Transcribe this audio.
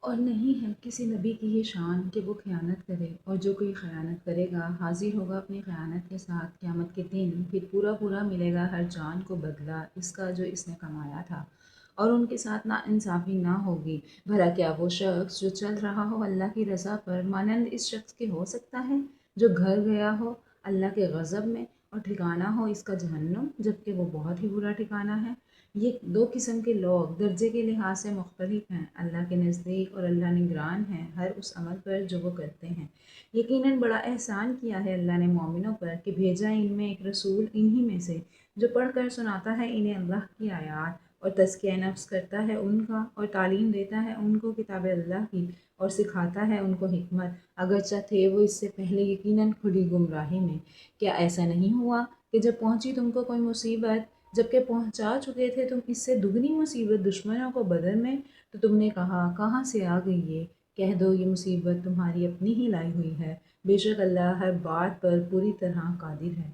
اور نہیں ہے کسی نبی کی یہ شان کہ وہ خیانت کرے، اور جو کوئی خیانت کرے گا حاضر ہوگا اپنی خیانت کے ساتھ قیامت کے دن، پھر پورا پورا ملے گا ہر جان کو بدلہ اس کا جو اس نے کمایا تھا، اور ان کے ساتھ نا انصافی نہ ہوگی۔ بھلا کیا وہ شخص جو چل رہا ہو اللہ کی رضا پر مانند اس شخص کے ہو سکتا ہے جو گھر گیا ہو اللہ کے غضب میں اور ٹھکانہ ہو اس کا جہنم، جبکہ وہ بہت ہی برا ٹھکانہ ہے۔ یہ دو قسم کے لوگ درجے کے لحاظ سے مختلف ہیں اللہ کے نزدیک، اور اللہ نگران ہے ہر اس عمل پر جو وہ کرتے ہیں۔ یقیناً بڑا احسان کیا ہے اللہ نے مومنوں پر کہ بھیجا ان میں ایک رسول انہی میں سے جو پڑھ کر سناتا ہے انہیں اللہ کی آیات، اور تزکیہ نفس کرتا ہے ان کا، اور تعلیم دیتا ہے ان کو کتاب اللہ کی، اور سکھاتا ہے ان کو حکمت، اگرچہ تھے وہ اس سے پہلے یقیناً کھلی گمراہی میں۔ کیا ایسا نہیں ہوا کہ جب پہنچی تم کو کوئی مصیبت، جبکہ پہنچا چکے تھے تم اس سے دگنی مصیبت دشمنوں کو بدر میں، تو تم نے کہا کہاں سے آ گئی یہ؟ کہہ دو یہ مصیبت تمہاری اپنی ہی لائی ہوئی ہے، بے شک اللہ ہر بات پر پوری طرح قادر ہے۔